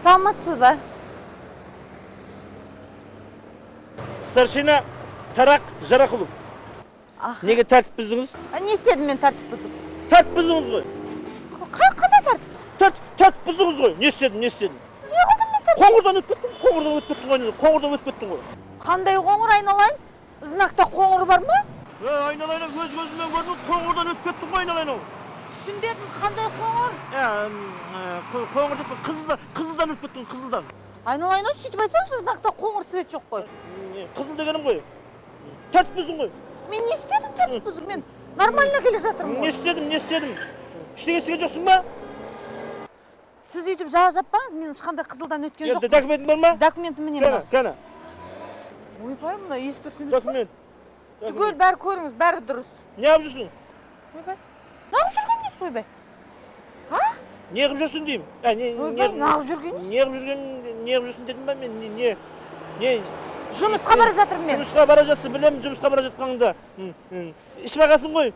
Саламатсыз ба? Старшина Tarak Jarakulov. Nega tartib buzdingiz? Ne istedim men tartib buzib? Tartib buzdingiz qo'y. Qanday tartib? Tartib buzdingiz qo'y. Ne istedim? Ne qildim men tartib? Qo'ng'irdan o'tib ketdim. Qo'ng'irdan o'tib ketdim qo'y. Qanday qo'ng'ir aynalayın? Znakda qo'ng'ir bormi? Aynalayın o'z ko'zimdan ko'rdim. Qo'ng'irdan o'tib ketdim qo'y aynalayın. Tushunmadim, qanday qo'ng'ir? Qo'ng'ir deb qizildan o'tib ketdim, qizildan. Aynalayın, сөйтіп айтсаңшы, знакта qo'ng'ir свет жоқ қой. Qizil deganim qo'y. Tartib buzding qo'y. Men ne istedim tartib buzib? Men нормально келе жатырмын. Ne istedim? İşte жоқсың ба? Siz үйтіп жала жаппаңыз, мен ешқандай қызылдан өткен жоқ. Документің бар ма? Документім міне мына. Қана. Ойбай, мына естірсіңіз. Документ. Түгел бәрі көріңіз, бәрі дұрыс. Не қылып жүрсің? Ойбай. Неғып жүргеніңіз, ойбай? А? Не қылып жүрсің деймін? Ойбай, неғып жүргеніңіз? Не қылып жүрсің дедім ба мен? Не? Жұмысқа бара жатырмын мен. Жұмысқа бара жатсың, білемін, жұмысқа бара жатқаныңда. Іш бағасың ғой.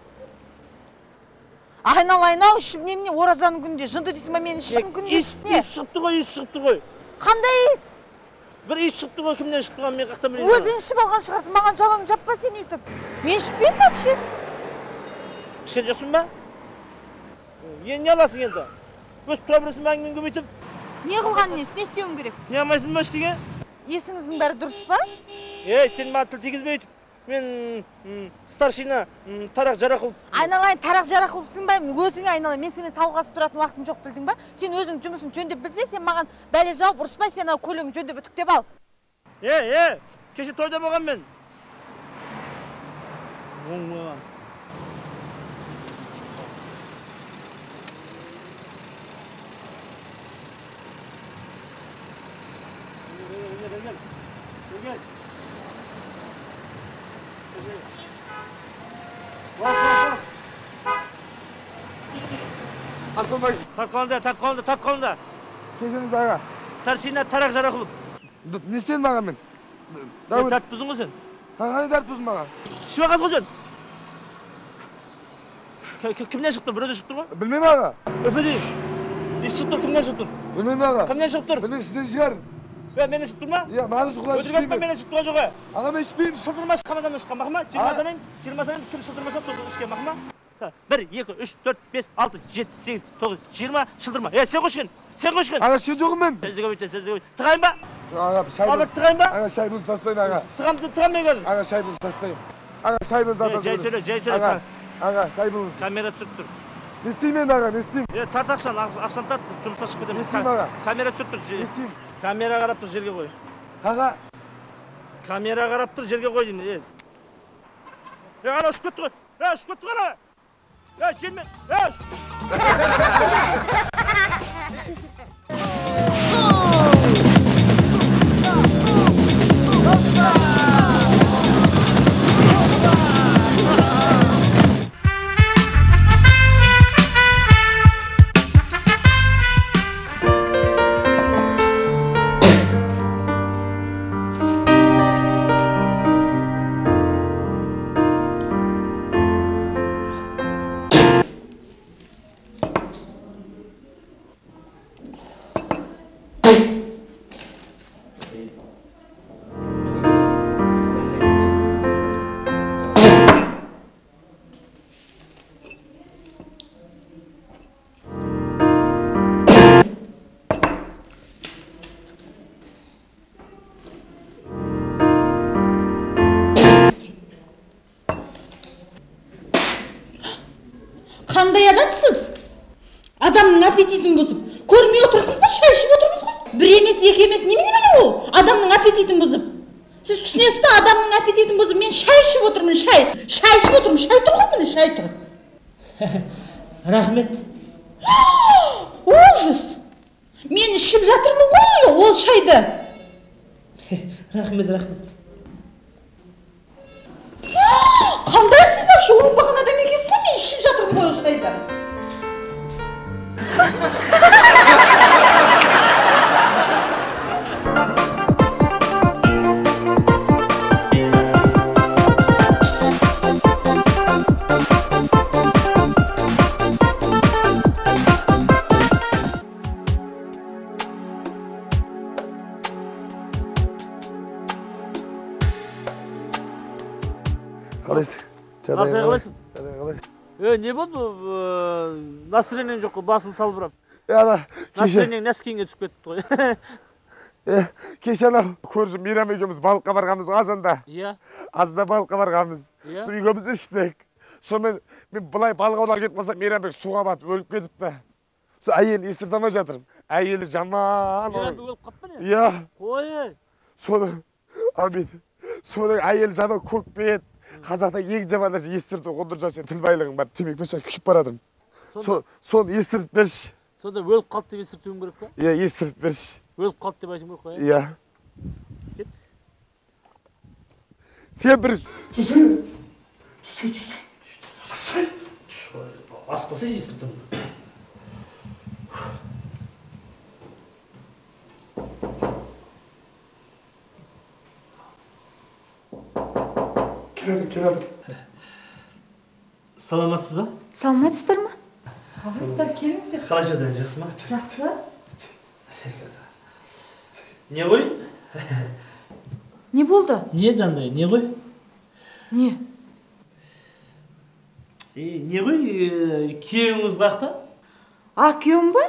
Айналайын-ау, ішім немене оразаның күнінде жынды дейсің ба, мен ішім күнінде не? Иіс шығыпты ғой. Қандай иіс? Bir iş çıktı o kimden çıktı ben kalktan bileyim. Өзің ішіп алған шығарсың, маған жалаң жаппа сен үйтіп. Мен ішпеймін вообще. İşken жоқсың ба? Не аласың енді? Өстіп тұра бересің бәң мен көбейтіп. Не қылған несі? Не істеуім керек? Не алмайсың ба іштеге? Есіңіздің бәрі дұрыс па? Сен маған тіл тигізбей өйтіп. Мен старшина Tarak Jarakulov. Айналайын, Tarak Jarakulovсың ба? Өзіңе айналайын. Мен сенімен салғасып тұратын уақытым жоқ, білдің ба? Сен өзің жұмысын жөндеп білсе, сен маған бәле жауып ұрыспай, сен көлігін жөндеп үтіктеп ал. Кеше тойда болған мен. Оң болған. Gel. Asılbay. Tart kolunda. Kejeniz ağa. Starshina Tarak Jarakulov. Ne istedin bana ben? Tart buzun mu sen? Hani dert buzun bana? Şuna kaz kocan. Kimden çıktı? Burada çıktı mı? Bilmem ağa. Öpedeyim. İş çıktı, kimden çıktı? Bilmem ağa. Kimden çıktı? Bilmem sizden çıkar. Beni çıktı mı? Ya bana sokulan işbeyim. Ödürgetme beni çıktı o joğa. Ağam işbeyim. Çıldırmaz kanadan çıkan bakma. Çırmasanayım kim çıldırmasa tuttu işken bakma. 1, 2, 3, 4, 5, 6, 7, 8, 9, 20 çıldırma. Sen koşun. Ağa şey yokum ben. Sözlüğe bitti. Tıkayım ba? Ağa şay buz. Tıkayım ba? Ağa şay buz taslayın ağa. Tıkamaya geldin. Ağa şay buz taslayın. Ağa şay buz taslayın. Cey söyle. Ağa şay buz. Kamera sürttür. Ne isteyeyim ben ağa, ne isteyeyim? Tart akşam tart. Жұмысқа шығып кетемін. Ne isteyeyim ağa? Kamera sürttür. Ne isteyeyim? Kamera қарап тұр, жерге қой. Ağa. Kamera қарап тұр, жерге қой деймін. Ана ұшып кетті ғой. Ұшып кетті ғой ана. Желмен. Қандай адамсыз? Адамның аппетитін бұзып. Көрмей отырсыз ба? Шай ішіп отырмыз ғой. Бір емес, екі емес, немене ол? Адамның аппетитін бұзып. Сіз түсінесіз ба? Адамның аппетитін бұзып. Мен шай ішіп отырмын, шай. Шай ішіп отырмын. Шай тұр ғой міне, шай тұр. Рахмет. Ужас. Мен ішіп жатырмын ғой ол шайды. Рахмет. Қандайсыз вообще? Оңбаған адам екенсіз ғой, мен ішіп жатырмын ғой ол шайды. Қалай қалайсың? Қалай. Не болды? Настроениең жоқ қой, басын салып ұрам. Ана, кеше. Настроениең нәскенге түсіп кетті ғой. Кеше анау көрші Мейрам екеуміз балыққа барғанбыз қазанда. Иә. Азында балыққа барғанбыз. Иә. Сол екеуміз іштік. Сонымен мен былай балық аулауға кетіп қалсам, Мейрамбек суға батып өліп кетіпті. Сол әйелін естірте алмай жатырмын. Әйелі жаман. Мейрамбек өліп қалып па не? Иә. Қой. Соны соның әйелі жаман көк бет. Қазақта ең жаман нәрсе естірту қондырып жатыр. Тіл байлығың бар. Темекі пешак күйіп барадым. Соны естіртіп берші. Сонда өліп қалды деп естіртуің керек па? Иә, естіртіп берші. Өліп қалды деп айтуың керек қой. Иә. Кет. Сен бір Жүзі. Аспаса естіртім. келеді. Саламатсыз ба? Саламатсыздар ма? Ағайсыздар келіңіздер. Қалай жағдайың, жақсы ма? Жақсы ба? Не ғой? Не болды? Не заңдай, не ғой? Не? Не ғой, күйеуіңіз қақта? Күйеуім ба?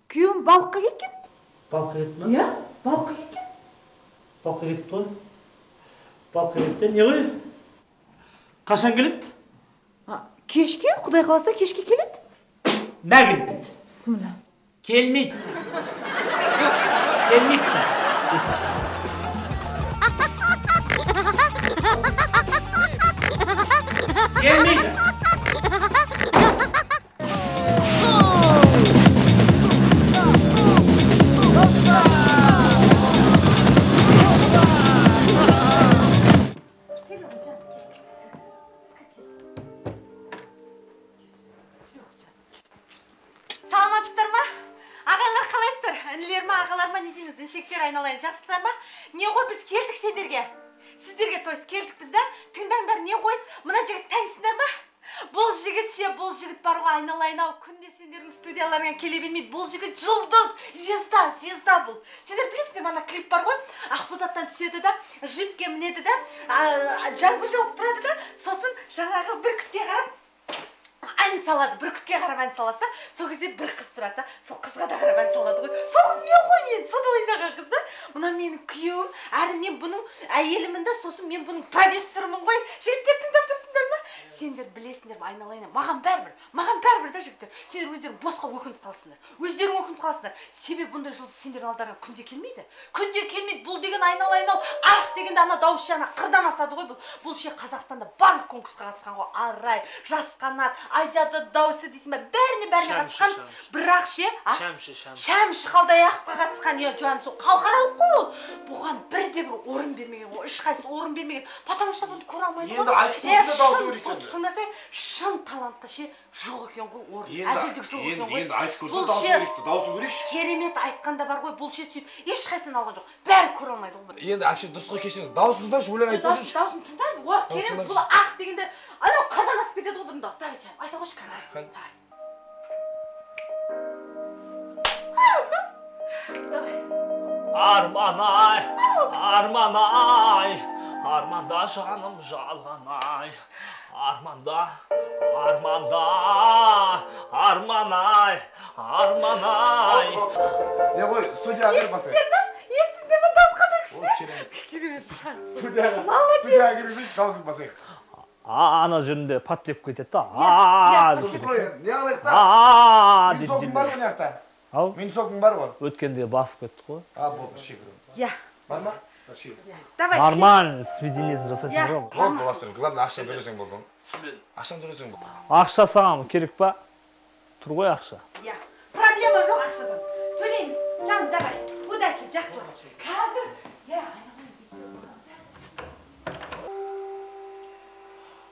Күйеуім балыққа кеткен. Балыққа кетті ма? Иә, балыққа кеткен. Балыққа кетіп қой. Балыққа кетті, не ғой? Қашан келеді? Кешке, құдай қаласа кешке келеді. Нә келеді? Бісміллә. Келмейді. Келмейді. Gelmeyeceğim. Саламатсыздар ма? Ағайлар қалайсыздар? Інілер ма, ағалар ма, не дейміз? Іншектер айналайын, жақсысыздар ма? Не ғой біз келдік сендерге? Сіздерге тойыс келдік біз да? Тыңдаңдар, не ғой? Мына жігіт танисыңдар ма? Бұл жігіт бар ғой, айналайын ау. Күнде сендердің студияларыңа келе бермейді. Бұл жігіт жұлдыз, звезда бұл. Сендер білесіңдер, ана клип бар ғой? Ақбоз аттан түседі да, жипке мінеді да, жаңбыр жауып тұрады да, сосын жаңағы бір күтке қарап ән салады, бір күтке қарап ән салады да, сол кезде бір қыз тұрады да, сол қызға да қарап ән салады ғой. Сол қыз мен ғой, мен сода ойнаған қыз да. Мына менің күйеуім, әрі мен бұның әйелімін да, сосын мен бұның продюсерімін ғой. Жігіттер тыңдап тұрсыңдар ма? Сендер білесіңдер ме, айналайын, маған бәрібір да жігіттер. Сендер өздерің босқа өкініп қаласыңдар. Себебі бұндай жұлдыз сендердің алдарыңа күнде келмейді. Бұл деген айналайын ау, дегенде ана дауыс жана қырдан асады ғой бұл. Бұл ше Қазақстанда барлық конкурсқа қатысқан ғой. Арай, Жас қанат, Азияда дауысы дейсің бе, бәріне қатысқан. Бірақ ше, Шәмші Қалдаяқовқа қатысқан, жоғын сол халықаралық қой ол. Бұған бірде-бір орын бермеген ғой, ешқайсысы орын бермеген. Потому что бұны көре алмайды ғой. Тыңдасай, шын талантқа ше жоқ екен ғой орын. Әділдік жоқ екен ғой. Енді айтып көрсін, дауысы көрейікші. Керемет айтқанда бар ғой, бұл ше сөйтіп ешқайсысын алған жоқ. Бәрі көре алмайды ғой. Енді әпше дұрысқа кешіңіз. Дауысын тыңдашы, өлең айтып көрсінші. Дауысын тыңдайды. О, керемет, бұл дегенде анау қырдан асып кетеді ғой бұның дауысы. Давай, жаным, айта қойшы кәне. Арман-ай, арманда жаным жалған-ай. Арман-ай. Не ғой, студияға кіріп басай. Естіңдер ме дауысқандар күшті? Студияға кіргізейік, дауысын басайық. Ана жерінде пат деп кетеді да. Дұрыс қой, не алайық та? Минсокың бар ғой неқта? Ау? Минсокың бар ғой? Өткенде басып кетті ғой. Болды, шекірім. Я. Бар ма? Шекірім. Давай. Нормально, свидениесін жасайтын ғой. Болды, баспен. Главное, ақшаны төлесең болды. Ақшаны төлесең болды. Ақша саған керек па? Тұр ғой ақша. Я. Проблема жоқ ақшадан. Төлейміз. Жаным, давай. Удачи, жақсылық. Қазір. Я.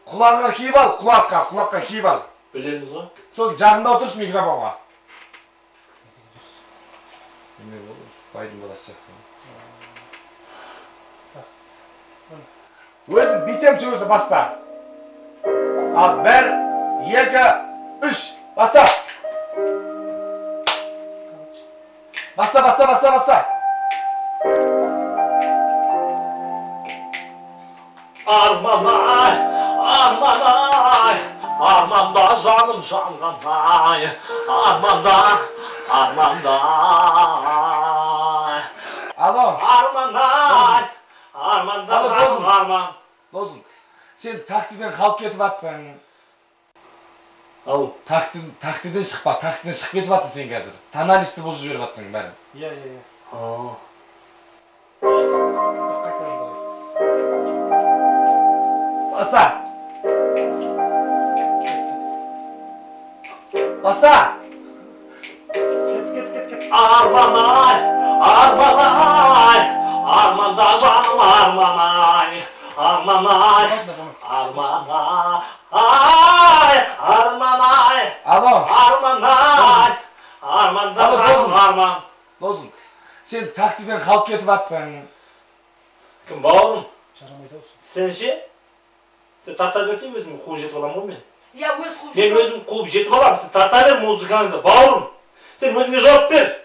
Құлағыңа киіп ал, құлаққа киіп ал. Білеміз ғой. Сосын жағында отыршы микрофонға. Не болды? Байдың баласы сияқты. Өзің битем сөзі баста. Ал, 1, 2, 3, баста. Баста. Арман-ай, Armanay, armanda canım canganay, armanda, armanda. Alo. Armanay, armanda Alo, canım bozun. arman. Dostum, sen taktiden kalk ketip atsın. Al. Taktiden çıkma, taktiden çıkıp ketip atsın sen hazır. Tanal listi bozup jürüp atsın bari. Ya. Basta! Basta! Armanay, armanay, armanda canım armanay, armanay, armanay, armanay, Alo. armanay, armanda Alo, canım bozun. arman. Dostum, sen taktiden kalk ketip atsın. Kim bağırım? Sen sen tartar versen özümü kuğu jetip alamam mı? Ya öz kuğu Ben özüm kuğu jetip alamam, sen tartar ver muzikanı da bağırım. Sen özüne cevap ver.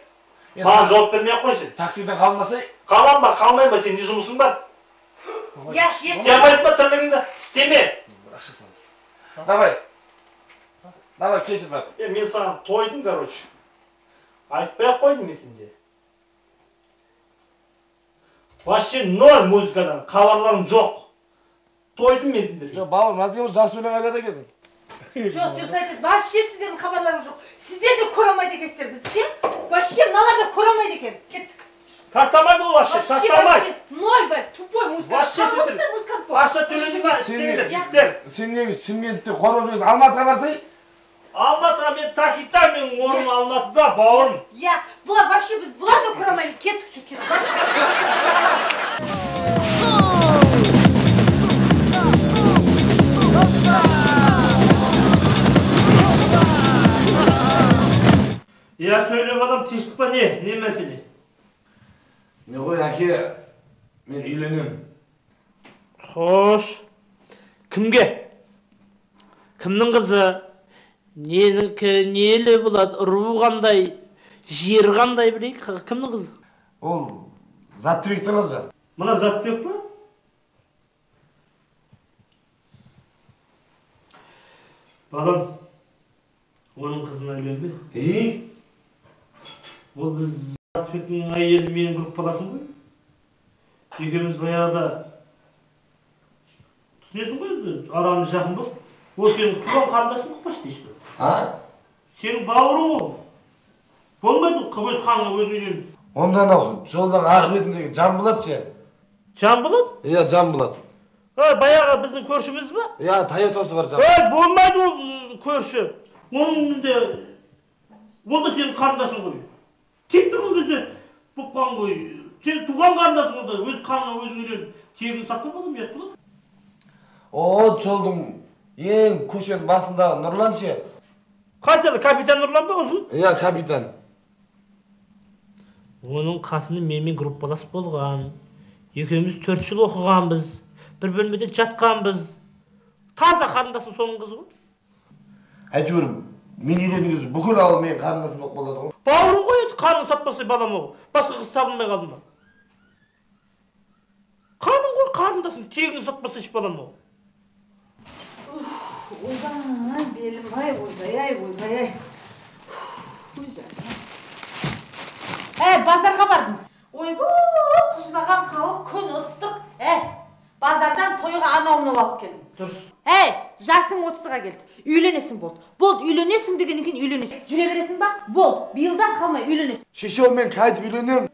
Bana cevap vermeye koy sen. Taktiden kalmasa... Kalmayın senin ne жұмысың бар? Ya yes. Yapmayısın ба тірлігіңді, істеме. Бırakшısın. Давай. Давай, кешір бak. Мен саған тойдым, короче. Айтпай-ақ қойдым мен сенде. Вообще ноль музыкадан, хабарларым жоқ. Тойдым мен сендерге. Жоқ, бауырым, разговор жас өлең айда келсің. Жоқ, дұрыс айтасыз. Вообще сіздердің хабарларыңыз жоқ. Сіздер де көре алмайды екенсіздер, біз ше? Вообще мыналар да көре алмайды екен. Кеттік. Тартамайды ол вообще, тартамайды. Ноль бәл, тупой музыка. Вообще Қалғысыздар музыканы по. Ақша төледім ба, істеңдер, жігіттер. Сен неге Шымкентте қорғап жүрсің, Алматыға барсай? Алматыға мен Тахита, менің орным Алматыда, бауырым. Я, бұлар вообще біз бұлар да көре алмайды. Кеттік, жүр, кеттік. Я söylüyorum adam tiştik ba ne mesele? Ne koy ake, men үйленем. Xoş. Kimge? Kimning qizi? Neli bo'ladi? Ruvi qanday? Jeri qanday bileyk? Kimning qizi? Ол Заттыбектің қызы. Mana Zatbek mi? Balam, onun kızına evlenme. Ол біз Zatbek'in ayeli менің группаласым ғой. Екеуміз баяғыда түсінесің ғой, арамыз жақын болып. Ол сенің туған қарындасың ғой почти что. Сенің бауырың ол. Болмайды өз қаныңа өзің үйленіп. Онда анау жолдан арғы бетіндегі Жанболат ше. Жанболат? Иә, Жанболат. Баяғы біздің көршіміз ба? Иә, Тойотасы бар Жанболат. Болмайды ол көрші. Ол да сенің қарындасың ғой. Тек тұрған кезде бұққан ғой. Сен туған қарындасың ғой, өз қаныңа өзің үйленіп. Тегін сақтап алам, ұят болады. О, жолдың ең көшенің басындағы Нұрлан ше. Қайсы капитан Нұрлан ба ұзын? Иә, капитан. Оның қасыны менімен группалас болған. Екеуміз 4 жыл оқығанбыз. Бір бөлмеде жатқанбыз. Таза қарындасым соның қызы ғой. Әйтеуір, мен үйленген кезде бүкіл ауыл менің қарындасым болып болады ғой. Бауырым ғой еді, қанын сатпаса балам ол. Басқа қыз табылмай қалды ма? Қаның ғой қарындасың, тегін сатпаса еш балам ол. Ойбай, белім, ойбай. Базарға бардым. Ойбай, құжынаған халық күн ыстық. Базардан тойға анауымны алып келдім. Дұрыс. Жасың 30-ға келді. Үйленесің болды. Болды, үйленесің дегеннен кейін үйленесің. Жүре бересің ба? Болды, биылдан қалмай үйленесің. Шешеуім мен қайтып үйленем.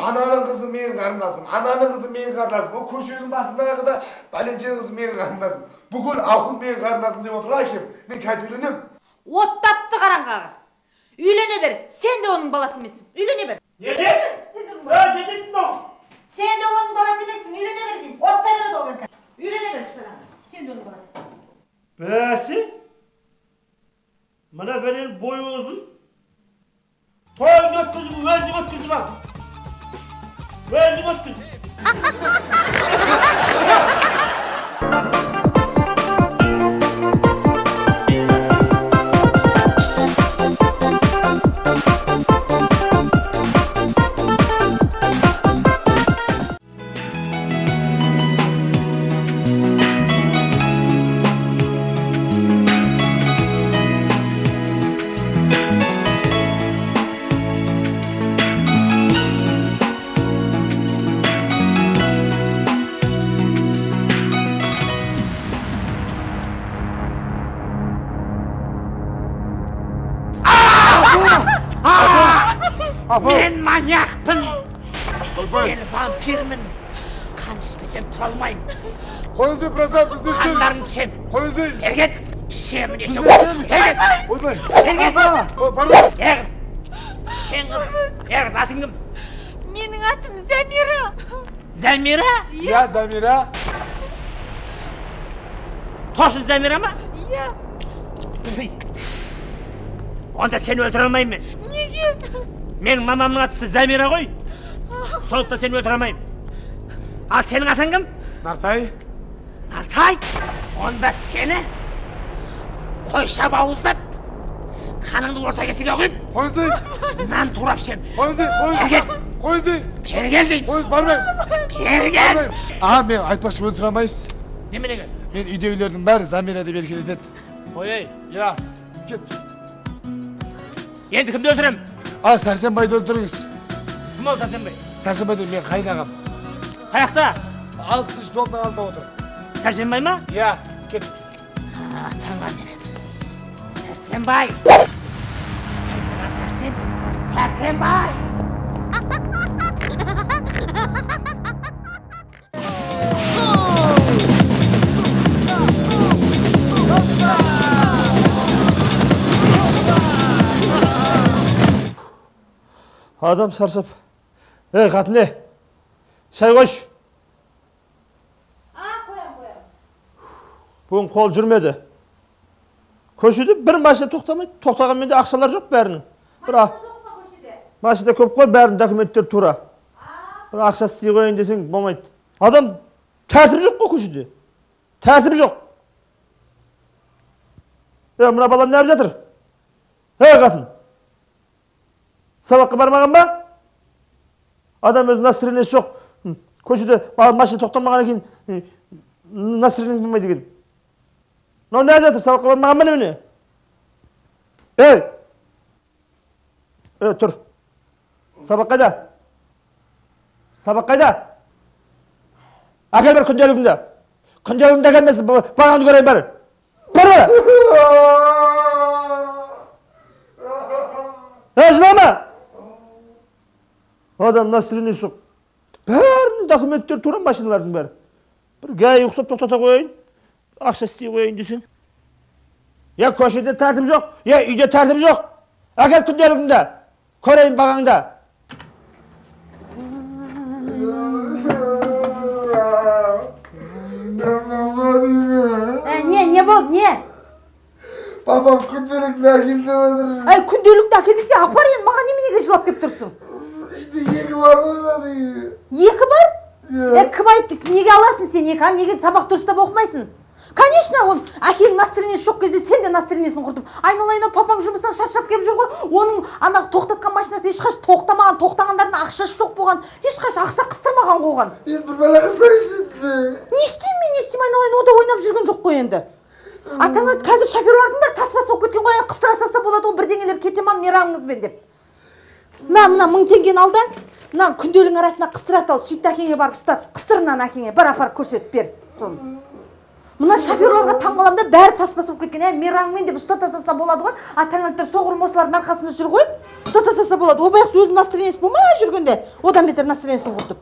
Ананың қызы менің қарындасым, ананың қызы менің қарындасым. Ол көшенің басындағы да бәленшенің қызы менің қарындасым. Бүкіл ауыл менің қарындасым деп отыр әкем. Мен қайтып үйленем. Оттапты қараңғаға. Үйлене бер. Сен де оның баласы емессің. Үйлене бер. Не деді? Не деді мынау? Сен де оның баласы емессің. Үйлене бер деймін. Отта береді ол мен. Үйлене бер шырағым. Сен де оның баласы. Бәсі? Мына бәлен бойы ұзын. Тойын өткізіп, өзің өткізіп ал. Өзің өткізіп. Мен маньякпын. Ойбай. Мен вампирмін. Қан ішпесем тұра алмаймын. Қойыңыз братан, біз не істедік? Қандарын ішем. Қойыңыз. Ерген, ішемін Біз десем. не істедік? Ерген, Ойбай. ерген. Барбай. Ерғыз. Сен қыз. Ерғыз, атың кім? Менің атым Замира. Замира? Я Замира. Точно Замира ма? Иә. Онда сені өлтіре алмаймын мен. Неге? Менің мамамның атысы Замира ғой. Сондықтан сені өлтіре алмаймын. Ал сенің атың кім? Нартай. Нартай? Онда сені қойша бауыздап, қаныңды орта кесеге құйып, Қойыңыз. нан турап ішем. Қойыңыз. Қойыңыз. Бері кел деймін. Қойыңыз, бармай. Бері кел. Мен айтпақшы өлтіре алмайсыз. Неменеге? Мен үйдегілердің бәрі Замира деп еркелетеді. Қойай. Я. Кет. Енді кімді өлтірем? Сәрсенбайды өлтіріңіз. Кім ол Сәрсенбай? Сәрсенбайды мен қайнағам. Қаяқта? 6-шы домның алдында отыр. Сәрсенбай ма? Я. Кет. Тамам деді. Сәрсенбай. Сәрсенбай. Адам шаршап. Қатыне, шай қойш. Қоям. Бүгін қол жүрмеді. Көшеде бір машина тоқтамайды. Тоқтағанмен де ақшалар жоқ бәрінің. Машина көп қой, бәрінің документтер тура. Бір ақша істей қойын десең болмайды. Адам тәртібі жоқ қой көшеде. Тәртібі жоқ. Мына бала не алып жатыр? Қатын. Сабаққа бармаған ба? Адам өзі настроениесі жоқ. Көшеде машина тоқтамаған екен, настроениесі болмайды екен. Мынау не жатыр? Сабаққа бармаған ба немене? Тұр. Сабақ қайда? Сабақ қайда? Әкел бір күнделігіңді. Күнделігіңді әкелмесін, бағанды көрейін бәрі. Бәрі! Жылама! Адам настроениесі жоқ. Бәрінің документтер тура, машиналардың бәрі. Бір гәй ұқсап тоқтата қойайын, ақша істей қойайын десең. Я көшеде тәртіп жоқ, я үйде тәртіп жоқ. Әкел күнделігіңді, көрейін бағаңда. Не болды, не? Папам күнделікті әкелді отыр. Күнделікті әкелдесе апар енді, маған неменеге жылап кеп тұрсың? İşte 2 var orada. 2 бар? Кім айтты, неге аласың сен 2? Неге сабақ дұрыстап оқымайсың? Конечно, ол әкенің настроениесі жоқ кезде сен де настроениесін құртып. Айналайын, папаң жұмыстан шаршап келіп жүр ғой. Оның ана тоқтатқан машинасы ешқаш тоқтамаған, тоқтағандардың ақшасы жоқ болған. Ешқаш ақша қыстырмаған қойған. Енді бір бала қысайсынды. Не істеймін мен, не істеймін, айналайын, о да ойнап жүрген жоқ қой енді. Атаңа қазір шоферлардың бәрі таспас болып кеткен ғой, қыстыра салса болады ғой, бірдеңелер кете ма мейрамыңызбен деп. Мына 1000 теңгені ал да, мына күнделігің арасына қыстыра сал, сөйтті әкеңе барып ұстат, қыстырынан әкеңе бар апарып көрсетіп бер. Мына шоферларға таңғаламда бәрі таспас болып кеткен, мейрамыңмен деп ұстата салса болады ғой, атаңа соғырым осылардың арқасында жүр ғой, ұстата салса болады. Обаяқсы өзінің настроениесі болмай жүргенде, одан бетер настроениесін құртып.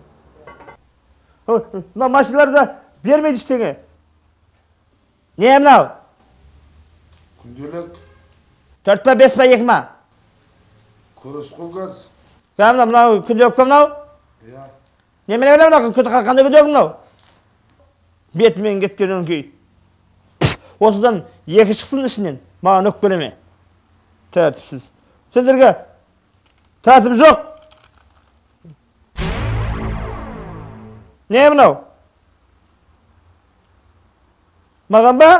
Мына машиналарда бермейді ештеңе. Не мынау? Күнделік. 4 па 5 па 2 ма? Көріс қолғаз. Мынау күнделік па мынау? Иә. Немене мынау? Қандай күнделік мынау? Бетімен кеткен өңкей. Осыдан 2 шықсын ішінен, маған өкпелеме. Тәртіпсіз. Сендерге тәртіп жоқ. Не мынау? Маған ба?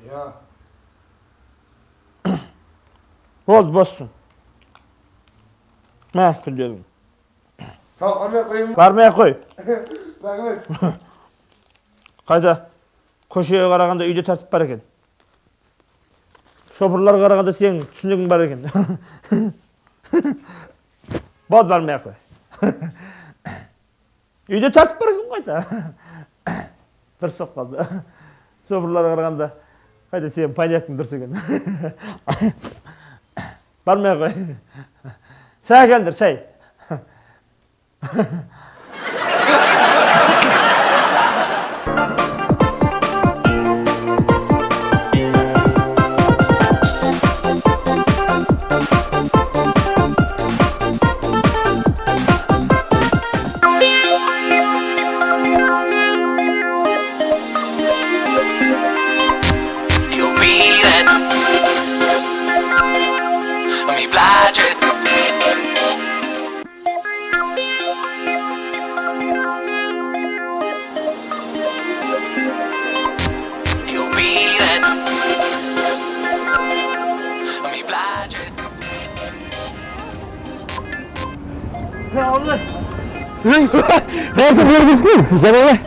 Иә. Болды, боссың. Мә, күнделігің. Сау, бармай қойың. Бармай қой. Рахмет. Қайда? Көшеге қарағанда үйде тәртіп бар екен. Шопырларға қарағанда сенің түсінігің бар екен. Болды, бармай қой. Үйде тәртіп бар екен қайда? Дұрыс болып қалды. Шопырларға қарағанда қайда сенің понятың дұрыс екен. Бармай қой. Шай әкелдір, шай.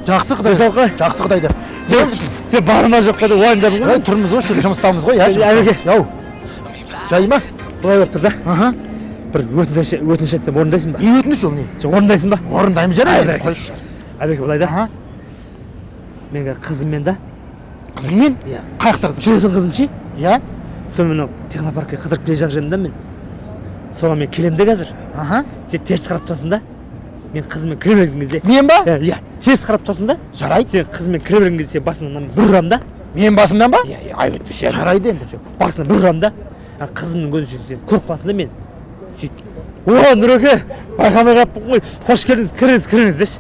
Жақсы Құдай. Жақсы Құдайды. Не болды шын? Сен барма жоқ қойды уайымдадың ғой. Тұрмыз ғой, жұмыстамыз ғой, я жұмыстамыз. Яу. Жай ма? Былай болып тұр да. Бір өтініш етсем орындайсың ба? Не өтініш ол не? Орындайсың ба? Орындаймыз жарайды. Қойшы. Әбеке былай да. Менге қызыммен да. Қызыңмен? Иә. Қаяқта қызың? Жүретін қызым ше? Иә. Сонымен технопаркке қыдырып келе жатыр едім да мен. Соған мен келем де қазір. Сен теріс қарап тұрасың да. Мен қызыммен кіре берген кезде. Мен ба? Иә, теріс қарап тұрасың да. Жарайды. Сен қызыммен кіре берген кезде басымнан бір ұрам да. Мен басымнан ба? Иә, айып етпеші. Жарайды енді. Басынан бір ұрам да. Қызымның көзінше сен көріп қаласың да мен. Сөйтіп. О, Нұреке, байқамай қаппын ғой. Қош келдіңіз, кіріңіз деші.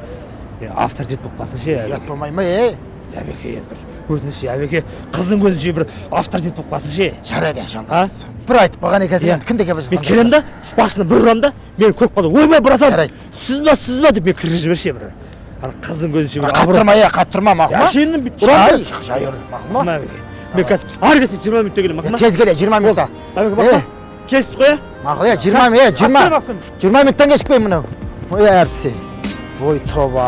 Авторитет болып қалсын ше. Ұят болмай ма, ей? Әбеке, өтініш әбеке, қыздың көзінше бір авторитет болып қалсын ше. Жарайды, жолдас. Бір айтып қалған екенсің енді күнде келіп жатқан. Мен келем да, басына бір ұрам да, мені көріп қалды. Ойбай, братан, Жарайды. сіз ба деп мен кіргізіп жіберші бір. Қыздың көзінше бір Қаттырма, мақұл ма? Жай ұр, мақұл ма? Мен қазір ары кетсе 20 минутта келем, мақұл ма? Тез келе, 20 минутта. Әбеке, мақұл. Келістік қой, Мақұл, 20 минуттан кешікпеймін мынау. Ой, әртісі. Ой, тоба.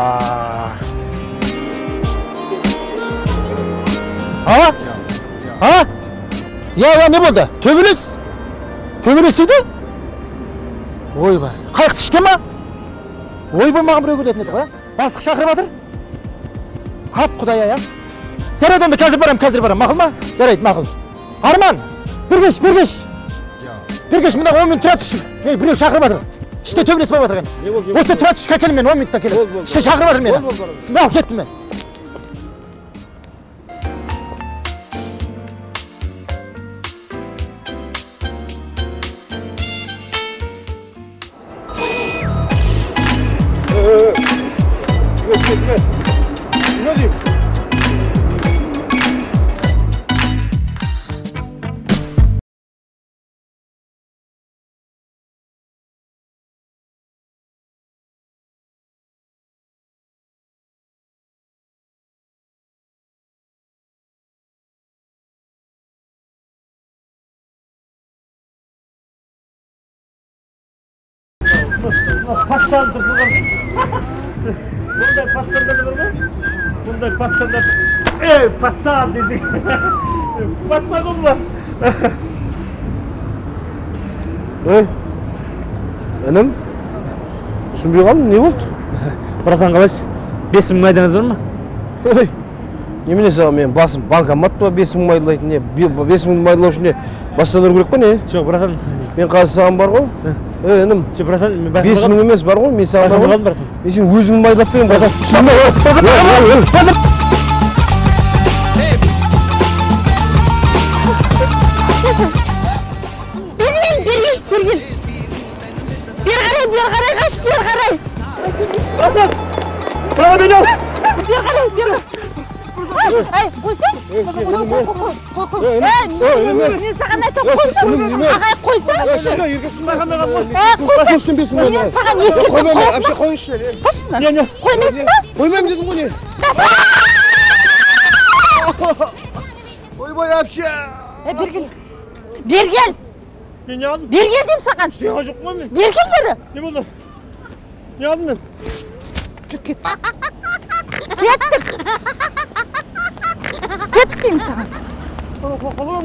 Я, не болды? Төбелес дейді? Ойбай, қайықты іште ма? Ойбай, маған біреу келетін еді, бастық шақырып жатыр. Қап, Құдай ая. Жарайды, онда қазір барам, мақұл ма? Жарайды, мақұл. Арман, бір кеш, мында 10 минут тұра түшім. Біреу шақырып жатыр. Іште төбелес болып жатыр. Осында тұра түш, кәкелім мен 10 минутта келем. Іште шақырып жатыр мені. Ал, кеттім мен. Патшаны тұрсылған. Бұндай патшандар бар ма? Бұндай патшандар. Патшан десек. Патша құлар. Інім, түсінбей қалдым, не болды? Братан қалайсыз? 5000 майданыз бар ма? Немене саған мен басым банкомат па 5000 майдалайтын не? 5000 майдалау үшін не бастан ұру керек па не? Жоқ, братан. Мен қазір саған бар ғой? Інім, 5000 емес бар ғой, мен саған бар ғой? Мен сен өзің майдалап берем, братан. Бер қарай, қашып бер қарай. Братан! Братан, мен ал! Бер қарай. Ай, қойсаң? Қой. Мен саған айтам, қойсаң. Ағай, қойсаңшы. Қойсаң. Мен саған ескертіп қойсың. Қойшы. Ұсташын ба? Қоймайсың ба? Қоймайым дедім ғой не? Ойбай, әпше. Бергел. Мен не алдым? Бергел дейм саған. Істеға жоқ қой мен. Бергел бері. Не болды? Не алдым мен? Жүр кет. Кеттік деймін саған. Қалам.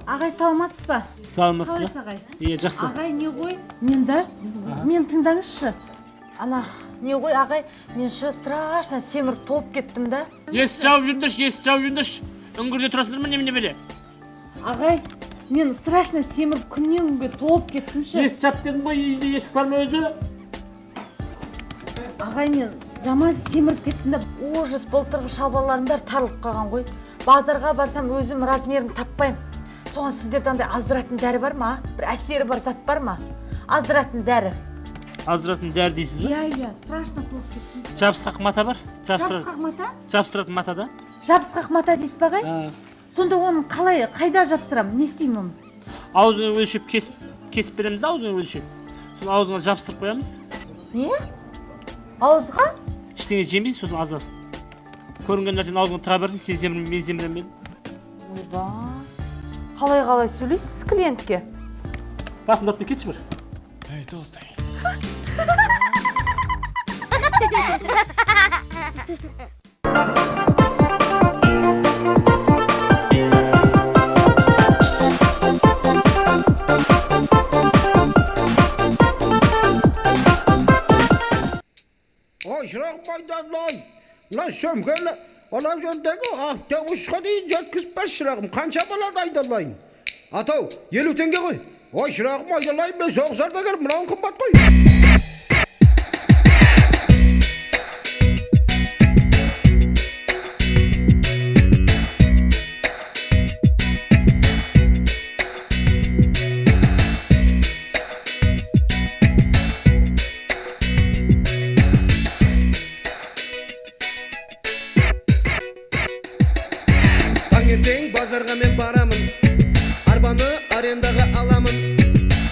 Ағай, саламатсыз ба? Саламатсыз ба? Қалайсыз ағай? Иә, жақсы. Ағай, не ғой? Мен тыңдаңызшы. Ана, не ғой ағай, мен шы страшно семіріп толып кеттім да. Есік жауып жүріңдерші, есік жауып жүріңдерші. Үңгірде тұрасыңдар ма немене беле? Ағай, мен страшно семіріп күннен күнге толып кеттім ше. Есік жап дедім ғой, үйде есік бар ма өзі? Ағай, мен жаман семіріп кеттім да, ужас, былтырғы шалбарларым бәрі тарылып қалған ғой. Базарға барсам өзім размерін таппаймын. Соған сіздерде андай аздыратын дәрі бар ма? Бір әсері бар зат бар ма? Аздыратын дәрі. Аздыратын дәрі дейсіз ба? Иә, страшно толып кеттім. Жабысқақ мата бар? Жабысқақ мата? Жабыстыратын мата да? Жабысқақ мата дейсіз ба ағай? Сонда оны қалай, қайда жабыстырамын? Не істеймін оны? Аузыңа өлшеп кесіп береміз да, аузыңа өлшеп. Сосын аузыңа жабыстырып қоямыз. Не? Ауызға? Ештеңе жемейсіз, сосын азасын. Көрінген нәрсені аузыңа тыға бердің, сен семірем, мен семірем. Ойба. Қалай сөйлейсіз клиентке? Басымды ұрып кетші бір. Эй, толстый. Ой, шырағым майдалай, мына сөмкені ана жердегі автобусқа дейін жеткізіп бер шырағым, қанша болады айдалайын? Атау, 50 теңге ғой. Ой, шырағым айдалайын, мен соғысарда келіп, мынауын қымбат қой. Таңертең базарға мен барамын, арбаны арендаға аламын.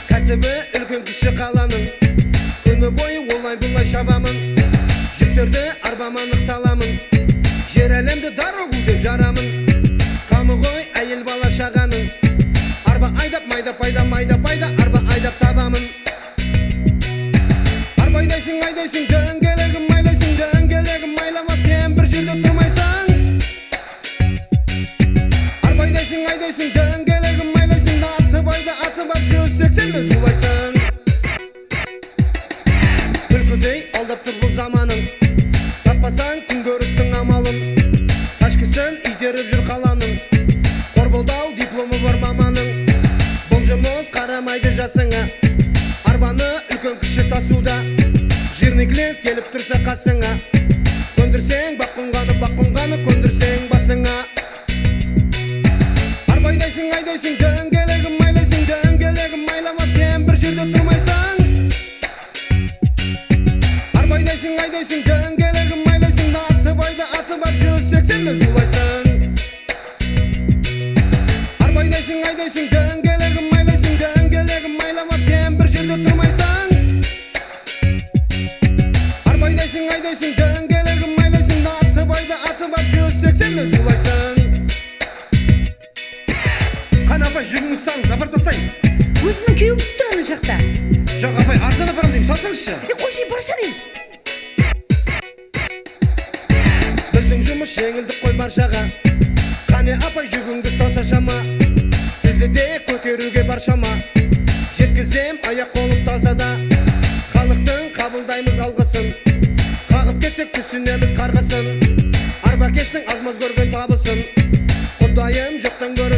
Кәсібі үлкен кіші қаланың, күні бойы олай-бұлай шабамын. Жүктерді арбама нық саламын, жер әлемді дорогу деп жарамын. Камы ғой әйел бала шағаның, арба айдап майда, арба айдап табамын. Арба айдайсың, дөңгелегім майламап, сен бір жерде тұрмайсың. Айдайсың, дөңгелегім майлайсың, насып айда атып ап жүрсек, сен мен зулайсың. Күлкідей алдап тұр бұл заманың, таппасаң күн көрістің амалын. Ташкісін итеріп жүр қаланың, қорболдау дипломы бар маманың. Бұл жұмыс қарамайды жасыңа, арбаны үлкен кіші тасуда. Жирный клиент келіп тұрса қасыңа, көндірсең баққынғаны, көндірсең басыңа. Айдайсың, дөңгелегім майламап, сен бір жерде тұрмайсың. Арба айдайсың, дөңгелегім майлайсың, насып айда атып ап жүрсек, сен мен зулайсың. Арба айдайсың, дөңгелегім майламап, сен бір жерде тұрмайсың. Арба айдайсың, дөңгелегім майлайсың, насып айда атып ап жүрсек, сен мен зулайсың. Апай, жүгіңіз салыңыз, апар тастайын. Өзімнің күйеуім тұр ана жақта. Жоқ, апай, артынан апарам деймін, салсаңызшы. Қойшы, барша деймін. Біздің жұмыс жеңілдік қой баршаға. Қане апай, жүгіңді салса шама. Сізді де көтеруге бар шама. Жеткізем аяқ қолым талса да, халықтың қабылдаймыз алғысын. Қағып кетсек түсінеміз қарғысын. Арба кештің азмаз көрген табысын. Құдайым жоқтан көрі,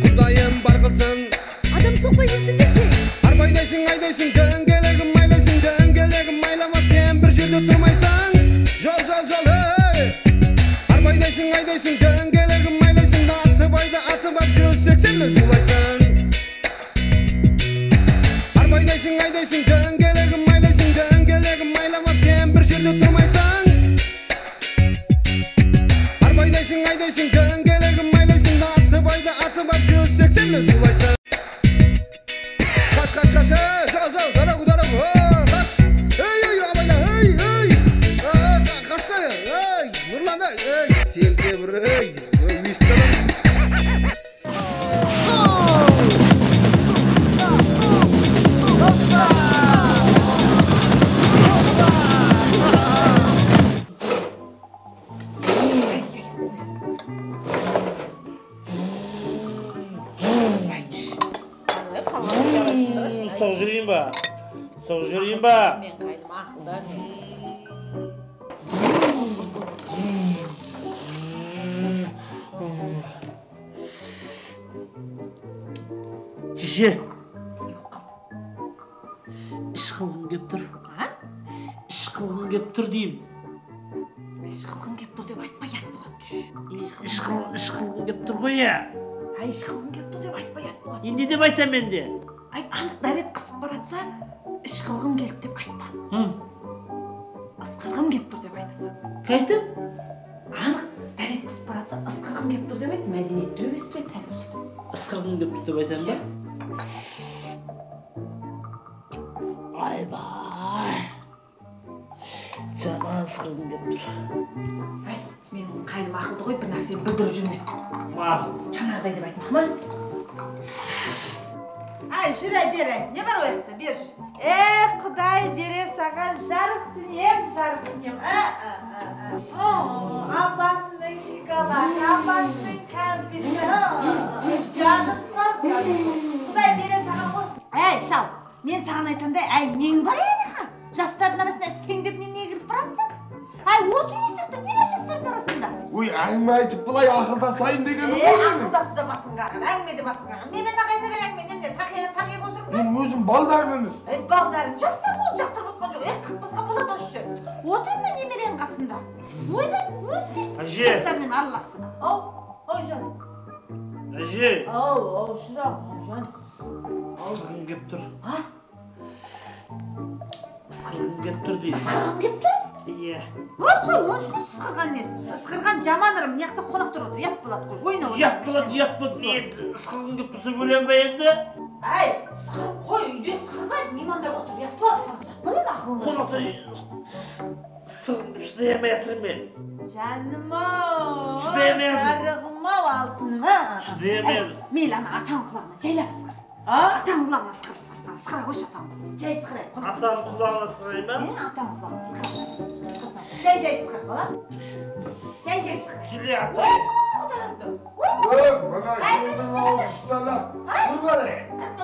Құдайым бар қылсын. Адам соқпай жүрсіңдерші. Арба айдайсың, дөңгелегім майламап, сен бір жерде тұрмайсың. Жол, ей! Арба айдайсың, дөңгелегім майлайсың, насып айда атып ап жүрсек, сен мен зулайсың. Арба айдайсың, дөңгелегім майламап, сен бір жерде тұрмайсың. Арба айдайсың, дөңгелегім майлайсың, насып айда атып ап жүрсек, сен мен зулайсың. Қаш, жол, дорогу, қаш. Ей, абайла, ей. Қаштай, Нұрлан, сен де бір, өйістірім. Соқ жүрейін ба? Ақылдар. Шеше. Іш қылғым кеп тұр. Іш қылғым кеп тұр деймін. Іш қылғым кеп тұр деп айтпай ят болады. Іш қылғым кеп тұр ғой я. Ай, іш қылғым кеп тұр деп айтпай ят болады. Енді деп айтам енді. Ай, анық дәрет қысып баратса, іш қылғым келді деп айтпа. Ысқырғым кеп тұр деп айтасың. Қайтып? Анық дәрет қысып баратса, ысқырғым кеп тұр деп айт, мәдениеттілеу естіледі сәл болса да. Ысқырғым кеп тұр деп айтам ба? Айбай. Жаман ысқырғым кеп тұр. Ай, менің қайным ақылды ғой, бір нәрсе бүлдіріп жүрме. Мақұл. Жаңағыдай деп айтмақ ма? Ай, жүре бере. Не бар ояқта? Бер жүр. Құдай бере саған жарық дүнием. Апасының шоколад, апасының кәмпиті. Жаным қалды. Құдай бере саған қош. Әй, шал, мен саған айтамда, әй, нең бар ені? Жастардың арасында істеңдеп не кіріп баратсың? Әй, отыр осықты, не бар жастардың арасында? Ой, әңгіме айтып былай ақылдасайын дегені ғой. Ақылдасы да басын қағын, әңгіме де басын қағын. Немен қайта бер әңгіме, немде тақиып отырмын ба? Мен өзім балдарым емес. Балдарым, жастар ол жақтырып отқан жоқ. Қақпасқа болады осы жер. Отырмын да немеренің қасында. Ойбай, өз Әже. жастармен аралассың. Ау жан. Әже. Ау, шырағым, жан. Ысқырғым кеп тұр. Ысқырғым кеп тұр дейді. Ысқырғым кеп тұр? Иә. Қой, онсыз ысқырған несі? Ысқырған жаманырым, мияқта қонақтар отыр, ят болады қой, ойна. Ят болады. Не ысқырғым кеп тұрса бөлем ба енді? Әй, ысқырып қой, үйде ысқырмайды, меймандар отыр, ят болады қонақтар. Бұның ақылың. Қонақтар ысқырғым кеп шыдай жатырмын мен. Жаным-ау, Шыдаймаймын. жарығым-ау, алтыным-ау. Шыдаймаймын. Мейлі ана атаң құлағына жайлап ысқыр. Атаң құлағына ысқыра қойшы атаң. Жай ысқырайық. Атам құлағына ысқырайын ба? Атаң құлағына ысқыра. Жай ысқыр, бала. Жай ысқыр. Келе атам. Мына жердің ауыз ұстала. Тұр бәрі.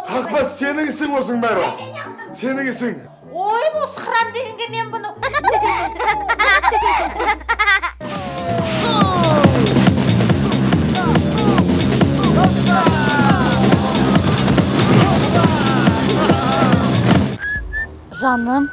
Қақпас сеніңісің осың бәрі. Сеніңісің. Ой, бұл ысқырам дегенге мен бұны. Жаным,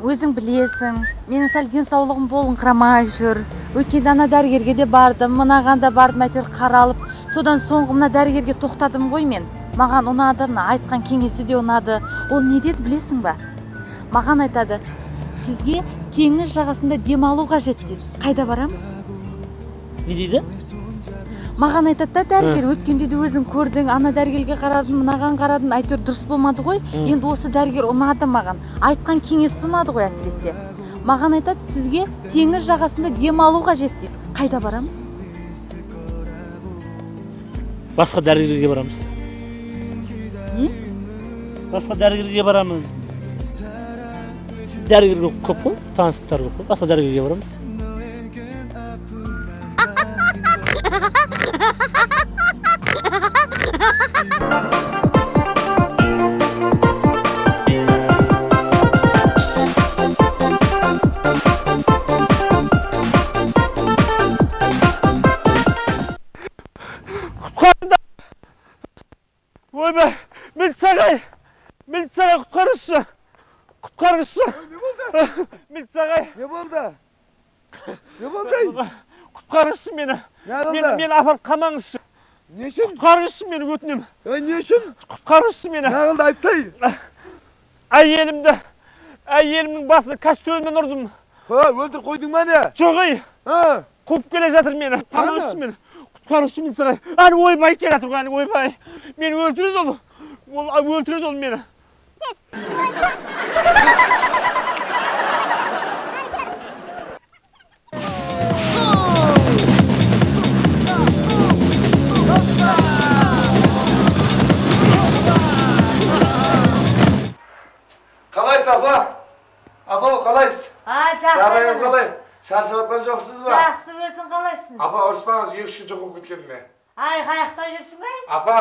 өзің білесің, менің сәл денсаулығым болыңқырамай жүр. Өткенде ана дәрігерге де бардым, мынаған да бардым, әйтеуір қаралып. Содан соңғы мына дәрігерге тоқтадым ғой мен. Маған ұнады, айтқан кеңесі де ұнады. Ол не деді білесің ба? Маған айтады, сізге теңіз жағасында демалу қажет дейді. Қайда барамыз? Не дейді? Маған айтады да дәрігер, өткенде де өзің көрдің, ана дәрігерге қарадым, мынаған қарадым, әйтеуір дұрыс болмады ғой. Енді осы дәрігер ұнады маған. Айтқан кеңесі ұнады ғой әсіресе. Маған айтады, сізге теңіз жағасында демалу қажет дейді. Қайда барамыз? Басқа дәрігерге барамыз. Не? Басқа дәрігерге барамыз. Дәрігер көп қой, таныстар көп қой. Басқа дәрігерге барамыз. Ойбай, милицияға құтқарғышы. Не болды? Милицияға. Не болды? Не болды? Құтқарғышы мені. Не болды? Мені апарып қамаңызшы. Не үшін? Құтқарғышы мені өтінем. Не үшін? Құтқарғышы мені. Не болды айтсай? Әйелімнің басына кастрөлмен ұрдым. Өлтір қойдың ба не? Жоқ ей. Қуып келе жатыр мені. Қамаңызшы мені. Құтқарғышы милицияға. Әне ойбай келе жатыр ғой, ойбай. Мені өлтіреді ол. Өлтіреді ол мені. Қалайсыз апа? Апа қалайсыз? Жағдайыңыз қалай? Шаршап жатқан жоқсыз ба? Жақсы, өзің қалайсың? Апа ұрыспаңыз, 2-3 жоқ болып кеткенім ме? Ай, қаяқта жүрсің бе? Апа,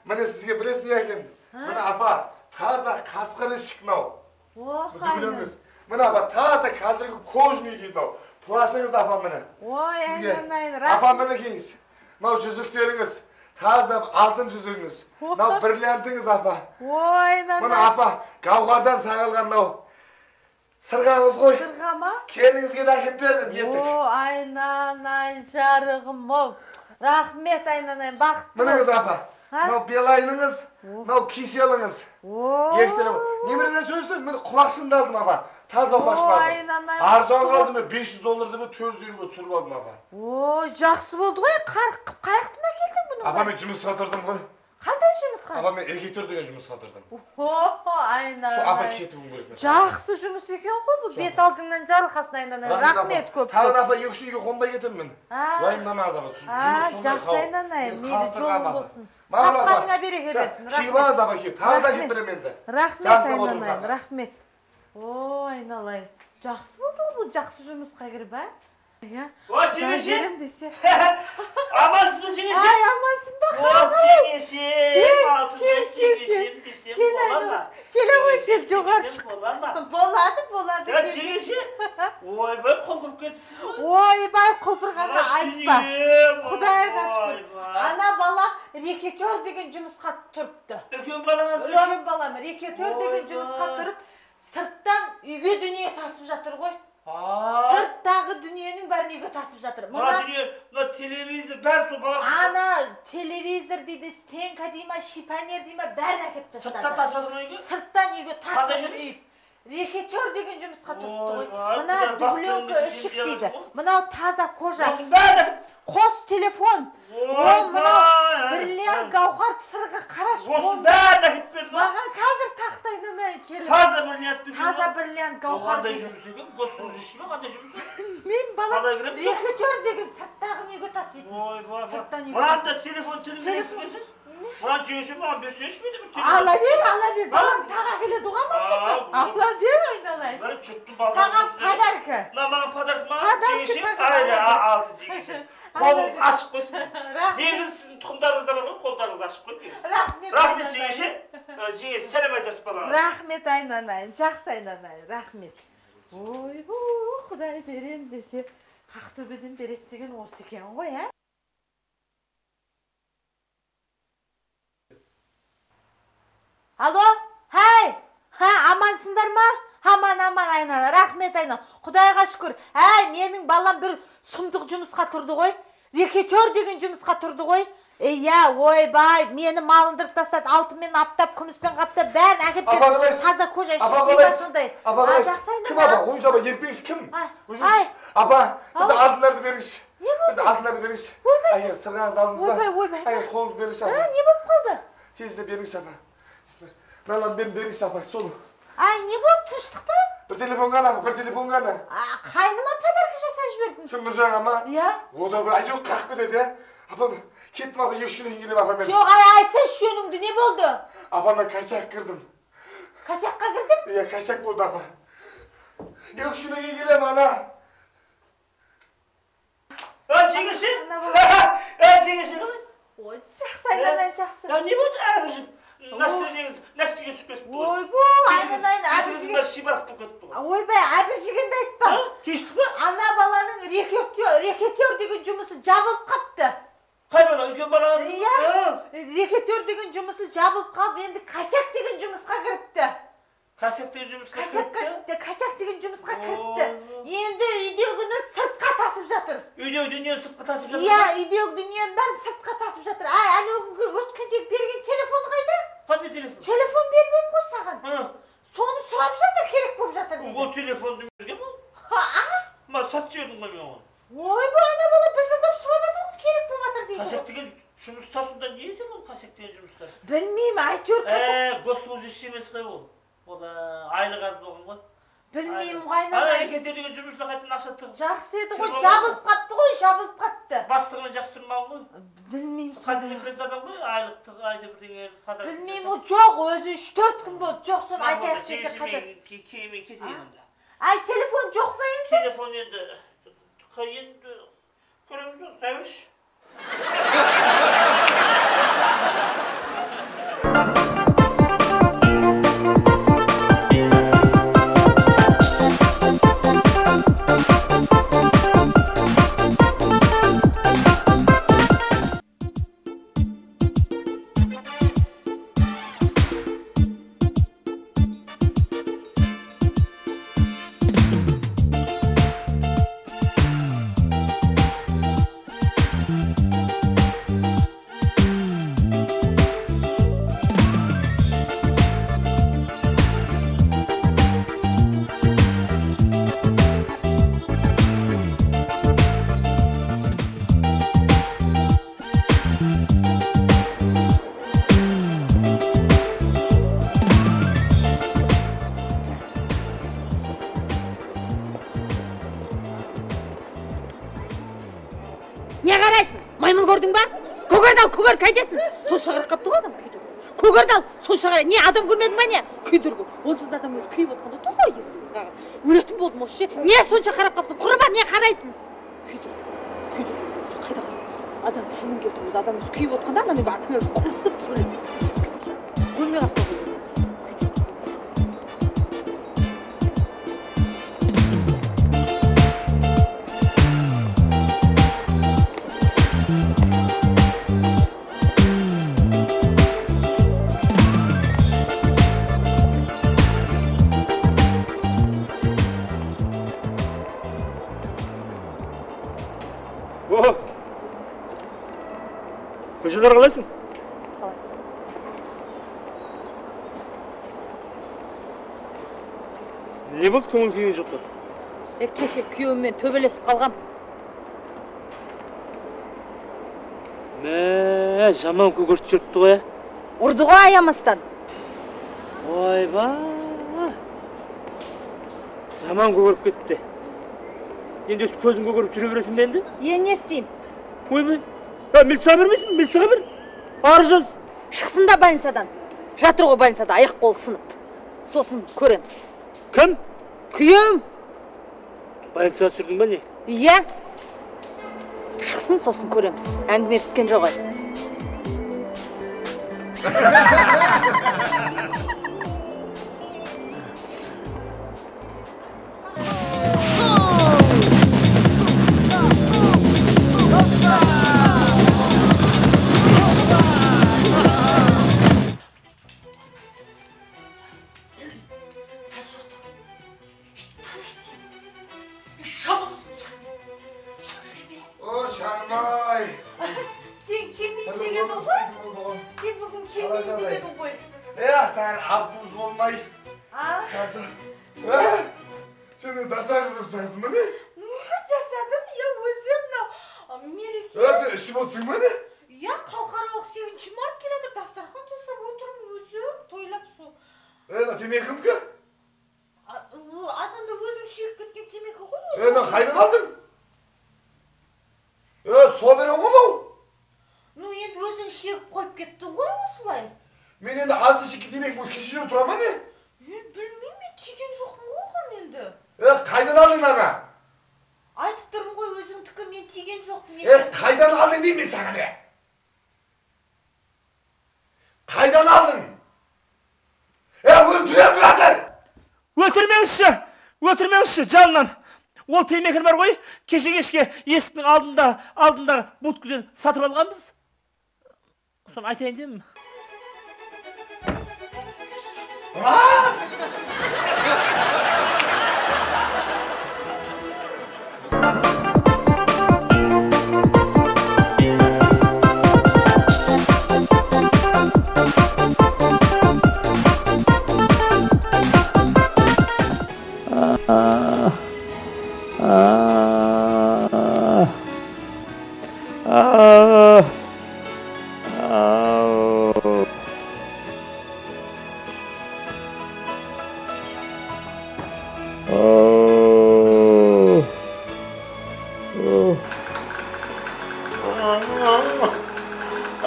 міне сізге білесің не екен? Міне апа, таза қасқыр ішік мынау. Түгілеміз. Мына апа таза қазіргі кожный дейді мынау. Плашыңыз апа міне. Ой, Сізге. айнайын, Апа мінекейіңіз. Мынау жүзіктеріңіз. Таза алтын жүзігіңіз. Мынау бриллиантыңыз апа. Ой, Мына айнайын. апа гауһардан сағылған мынау сырғаңыз ғой. Сырға ма? Келініңізге де әкеп бердім ертек. О, айнанайын, жарығым ау. Рахмет, айнанайын, бақытты. Мініңіз апа. Мынау белайныңыз, мынау киселіңіз. Ектірім. Немерелер сөзден мен құлақшынды алдым апа. Таза құлақшын алдым. айнанайын. Арзан қалды мен $500 деп 400 €ға түсіріп алдым апа. О, жақсы болды ғой. Қайықтан әкелдің бұны? Апа мен жұмысқа тұрдым ғой. Қандай жұмысқа? Апа мен эркектер деген жұмысқа тұрдым. О, айнанайын. Сол апа кетуім керек. Жақсы жұмыс екен ғой бұл. Бет алдыңнан жарылқасын, айнанайын. Рахмет көп. Тағы да апа 2-3 үйге қонбай кетемін мен. Уайымдамаңыз апа. Жұмыс жақсы, айнанайын. Мейлі жолың болсын. Маған Тапқаныңа береке берсін. Киіп алыңыз апа киіп. Тағы да киіп беремін енді. Рахмет, Жақсылап отырыңыз айнанайын. апа. Рахмет. О, айналайын. Жақсы болды ғой бұл жақсы жұмысқа кіріп, ә? Иә. О, жеңеше. Берем десе. Амансыз ба жеңеше? Ай, амансың ба? О, жеңешем, алтындай жеңешем десем Кел, бола ма? келе ғой, кел, жоғары Десем шық. бола ма? Болады. Я жеңеше, ойбай қол көріп кетіпсіз ғой. Ойбай, құлпырғанда айтпа. Құдайға шүкір. Ойбай. Ана бала рекетер деген жұмысқа тұрыпты. Үлкен балаңыз ба? Үлкен балам рекетер деген жұмысқа тұрып, сырттан үйге дүние тасып жатыр ғой. Сырттағы дүниенің бәрін үйге тасып жатыр. Мына дүние, мына телевизор бәрі сол бала. Ана телевизор дейді, стенка дей ма, шипанер дей ма, бәрін әкеп тастады. Сырттан тасып жатыр ма үйге? Сырттан үйге Қандай тасып жұмыс? үйіп. Рекетер деген жұмысқа тұрыпты ғой. Ойбай, Мына құдай дубленка бақтырыңыз, ішік сен дейді. диярсыз ғой. Мынау таза кожа. Осының бәрі. Қос телефон. О, мынау бриллиант гауһар сырға қараш. Осының бәрін әкеп берді ма? Маған қазір тақтайынан келіп. Таза бриллиант бекер. Таза бриллиант гауһар. Қандай жұмыс екен? Госслужащий ма? Қандай жұмыс? Мен балам Қалай кіріп? рекетер деген сырттағы үйге тасиды. Ойбай. Сырттан үйге. Мынаны да телефон тіліндесіз. Мынаны жеңеше маған берсеңізші ме деп? Ала бер. Балам таға келеді ғой мамасы. Ала бер, айналайын. Бір жұттың баланы. Саған подарка. Мына маған подарка ма? Подарка, Жеңеше? подарка. Алты жеңеше. Қолыңыз ашық қойсын. Негізі сіздің тұқымдарыңызда бар ғой, қолдарыңыз ашық қой негізі. Рахмет жеңеше. Жеңеше, сәлем айтасыз балаңыз. Рахмет, айналайын. Жақсы, айналайын. Рахмет. Ойбай, құдай берем десе, Қақтөбеден береді деген осы екен ғой, ә? Алло, хай, амансыңдар ма? Аман, айналайын. Рахмет, айналайын. Құдайға шүкір. Менің балам бір сұмдық жұмысқа тұрды ғой. Рекетер деген жұмысқа тұрды ғой. Ойбай, мені малындырып тастады. Алтынмен аптап, күміспен қаптап, бәрін әкеп Апа қалайсыз? таза кожа Апа ішіп қалайсыз? сондай. Апа қалайсыз? Кім апа? Ойыншы апа, ерпеңіз кім? Апа, бірді алтынларды беріңізші. Бірді алтынларды беріңізші. Аяз, сырғаңыз алдыңыз ба? Ойбай. Аяз, қолыңыз беріңізші апа. Не болып қалды? Тезде беріңізші апа. Мыналарын беріңізші апа, солу. Не болды, тыныштық па? Bir telefon ғана, bir telefon ғана. Қайныма подарка жасап жібердің. Кім Нұржан ама? Иә. О да бір айтып қақып кетеді, иә? Апам, кеттім апа, ешкілен келем апа мен. Жоқ, айтсайшы жөніңді, не болды? Апа, мен косяк кірдім. Косякқа кірдің? Иә, косяк болды апа. Ешкілен келем ана. Жеңеше? Жеңеше қалай? Ой, жақсы, айналайын, жақсы. Не болды, әбіржім? Настроениеңіз нәскеге түсіп кетіпті ғой. Ойбай, айналайын, әбіржігін бәрі шибарық болып кетіпті ғой. Ойбай, әбіржігінді айтпа. Кештік па? Ана баланың рекетер деген жұмысы жабылып қапты. Қай бала, үлкен балаңыз? Иә, рекетер деген жұмысы жабылып қалып, енді косяк деген жұмысқа кіріпті. Косяк деген жұмысқа кіріпті? Косяк деген жұмысқа кіріпті. Енді үйдегіні сыртқа тасып жатыр. Үйдегі дүниені сыртқа тасып жатыр? Иә, үйдегі дүниені бәрін сыртқа тасып жатыр. Әлі өткенде берген телефон қайда? Қандай телефон? Телефон бермем ғой саған. Соны сұрап жатыр, керек болып жатыр дейді. Ол телефонды берген бұл? Ма, сатып жібердің ба мен оған? Ойбай, ана бала бір жылдап сұрап жатыр ғой, керек болып жатыр дейді. Косяк деген жұмыстар сонда не екен ол косяк деген жұмыстар? Білмеймін, әйтеуір косяк. Госслужащий емес қой ол. Ол айлық аз болған ғой. Білмеймін ғой, Ана айналайын. рекетер деген жұмысына қайтадан ақша тығып. Жақсы еді ғой, жабылып қапты ғой, жабылып қапты. Бастығымен жақсы тұрмаған ғой. Білмеймін. Қандай депресс адам ғой, айлықтығы айда бірдеңе подарок. Білмеймін, ол жоқ, өзі 3-4 күн болды. Жоқ, соны айтайық десе қайда. Мен кетейін онда. Телефон жоқ па енді? Телефон енді көреміз ғой, қайбірш. қарайсың? Маймыл көрдің ба? Көгерді ал, көгерді қайтесің? Сонша қарап қапты ғой адам күйдіргі. Көгерді ал, сонша қарай. Не, адам көрмедің ба не? Күйдіргі. Онсыз да адам өзі күйіп отқанда тұр ғой ессіз қағыр. Өлетін болдым осы ше. Не сонша қарап қапсың? Құрыма, не қарайсың? Күйдіргі, күйдіргі. Қайда қара? Адам жүгін келді өзі, адам өзі күйіп отқанда ана мен атың өзі құлысып өледі. Көрмей қапты ғой. Көшелер қалайсың? Қалай? Не болды, көңіл күйің жоқ па? Кеше күйеуіммен төбелесіп қалғам. Мә, жаман көгерт жүртті ғой, Ұрды ғой аямастан. Ойба! Жаман көгеріп кетіпті. Енді өстіп көзін көгеріп жүре бересің бе енді? Не істеймін? Ойбай! Милицияға бермейсің, милицияға бер. Ары жаз. Шықсын да больницадан. Жатыр ғой больницада, аяқ қолы сынып. Сосын көреміз. Кім? Күйеуім. Больницаға түсірдің ба не? Иә. Шықсын, сосын көреміз. Әңгіме біткен жоқ ай. Sen kelmeyin demedin ғой? Sen bugün kelmeyin demedin ғой? Avtobus olmay. Şansın. Sen de dastar жасапсың mı ne? Жасадым, я өзім мереке. Sen işim olsun mı ne? Я халықаралық 7 март келеді, дастархан жасап отырмын өзім, тойлап сол. Темекім кі? Асанда өзім шегіп кеткен темекі ғой өзім. Қайдан алдың? Сол бере ғолау? Енді өзің шегіп қойып кеттің ғой осылай. Мен енді азды шеккен темек бұл кешіріп тұра ма не? Білмеймін, мен тиген жоқпын оған енді. Қайдан алдың ана? Айтып тұрмын ғой өзіңдікі, мен тиген жоқпын. Қайдан алдың деймін мен саған не? Қайдан алдың? Өлтірем қазір! Өлтірмеңізші, жалынан. Ол темекін бар ғой, кеше-кешке есіктің алдында будкіден сатып алғанбыз. Соны айтайын деймін.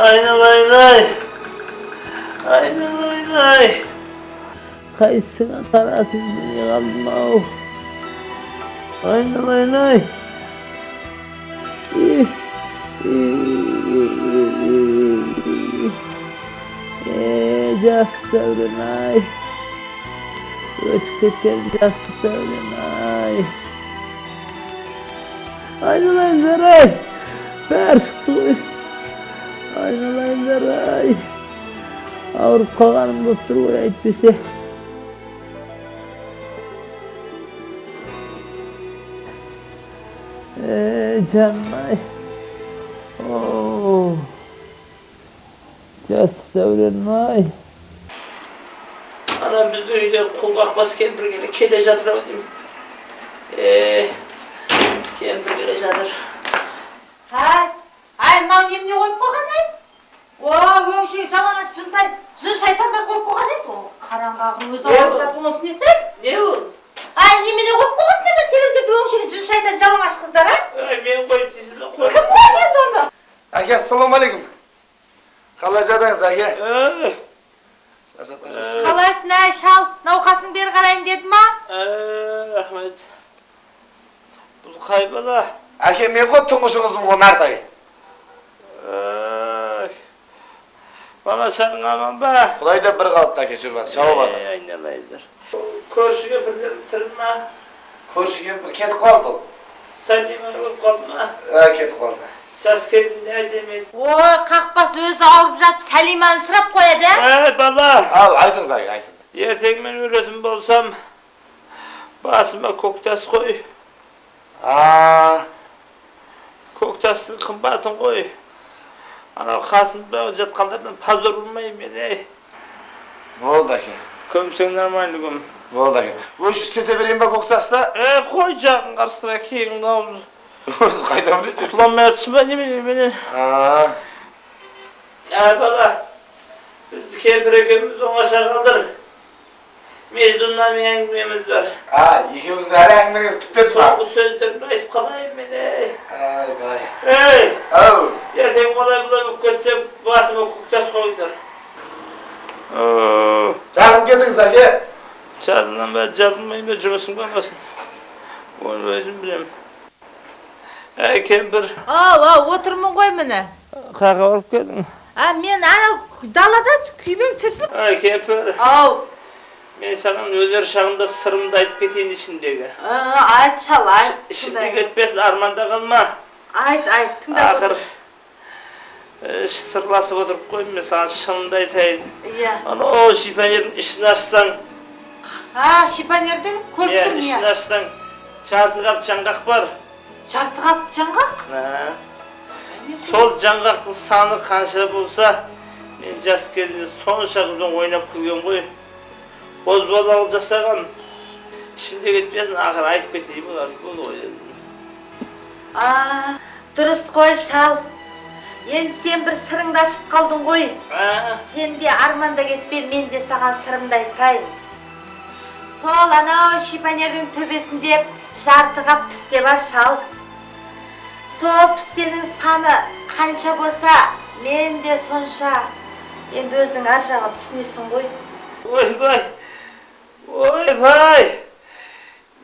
Aynen. Kayısına tarafından yıkaldım av. Aynen. Just öğrenay. Ötüp ketken just öğrenay. Aynen Zeray. Ver çıktı. Aynen Zeray. Ağırıp kalganım doktor var etmese. Canmay. Oh. Just öğrenmay. Anam biz öyle kul bakmaz kempir kede jatır ama değil mi? Kempir gele jatır. Ay, mынау немене қойып қойған ай? Өңшеге жалаңаш жын шайтандар қойып қойған ай? Қараңғағын өзі алып жатыр осы несі? Ne o? Ay, немене қойып қойғансың еді телевизорда өңшеге жын шайтан жалаңаш қыздар, а? Ay ben koyup dizine koy. Кім қойып енді оны? Assalamualaikum. Қалай жадыңыз, әке? Қалайсың, әй, шал? Науқасын бері қарайын деді ма? Рахмет. Бұл қай бала? Әке, мен ғой тұңғышыңызым ғой, Нартай. Бала шағың аман ба? Құдайда бір қалыпты, әке, жүр бар, шауып атыр. Айналайдыр. Көршіге бір тірін ма? Көршіге бір кетіп қалды ол. Сәлима өліп қалды ма? Кетіп қалды. Жас кезінде әдемет. Ой, қақпас өзі ауырып жатып Сәлиманы сұрап қояды. Бала. Ал, айтыңыз, әке, айтыңыз. Ертең мен өлетін болсам, басыма көктас қой. Көктастың қымбатын қой. Анау қасымда жатқандардан позор болмайым мен, ей. Болды, әке. Көмсең нормально көм. Болды, әке. Өз істете берейін ба көктаста? Қой жағын қарыстыра кейін ауыз. Өзі қайда білесің? Құламай атсын ба немене? Бала, бізді кемпір екеуміз оңаша қалдыр. Мejnun'la bir әңгімеміз бар. Екеуіңіздің әрі әңгімеңіз бітпеді ма? Соңғы сөздерімді айтып қалайын мен, ей. Ай. Ей! Ертең олай болып кетсем, басыма көктас қойыңдар. Жазым кетіңіз, әке. Жазылам ба, жазылмайын ба, жұмысың болмасын. Оны өзім білем. Әй, кемпір. Отырмын ғой міне. Қаға барып келдің? Мен анау далада күйбең тіршілік. Әй, кемпір. Мен саған өлер шағымда сырымды айтып кетейін ішіндегі. Айт, шал, айт. Ішінде кетпесін, арманда қалма. Айт, тыңдап. Ақыр сырласып отырып қойым, мен саған шынымды айтайын. Анау шипанердің ішін ашсаң. Шипанердің көріп тұрмын. Ішін ашсаң, жарты қап жаңғақ бар. Жарты қап жаңғақ? Сол жаңғақтың саны қанша болса, мен жас кезінде сонша қызбен ойнап күлген ғой. Бозбалалы жасаған, ішінде кетпесін, ақыр айтып кетейін олар, бұл ойдың. Дұрыс қой, шал. Енді сен бір сырыңды ашып қалдың ғой. Сен де арманда кетпе, мен де саған сырымды айтайын. Сол анау шипанердің төбесінде жарты қап пісте бар, шал. Сол пістенің саны қанша болса, мен де сонша. Енді өзің ар жағын түсінесің ғой. Ойбай!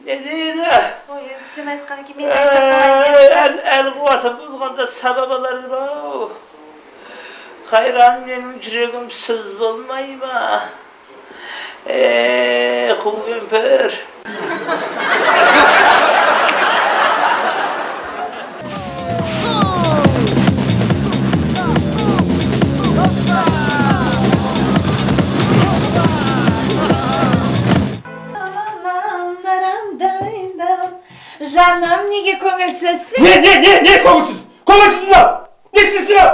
Не дейді? Енді сен айтқан екен, мен айтқан Әлі қуатым болғанда сабабалар бау. Қайран менің жүрегім сыз болмай ма? Қу кемпір. Жаным, неге көңілсізсің? Не көңілсіз? Көңілсіз мына! Не істесің?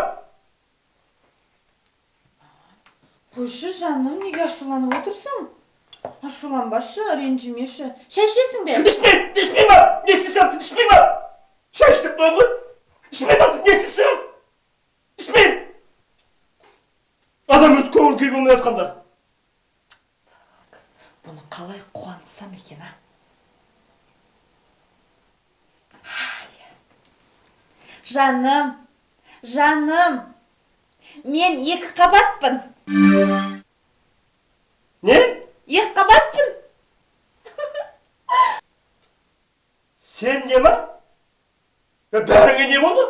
Қойшы, жаным, неге ашуланып отырсың? Ашуланбашы, ренжімеші. Шай ішесің бе? Ішпейм ба? Не істесің? Ішпейм ба? Шай іштіп қойын ғой? Ішпейм ба? Не істесің? Ішпейм! Адам өз көңіл күй болмай жатқанда. Бұны қалай қуансам екен, Жаным, мен 2 қабатпын. Не? 2 қабатпын. Сен не ма? Бәріңе не болды?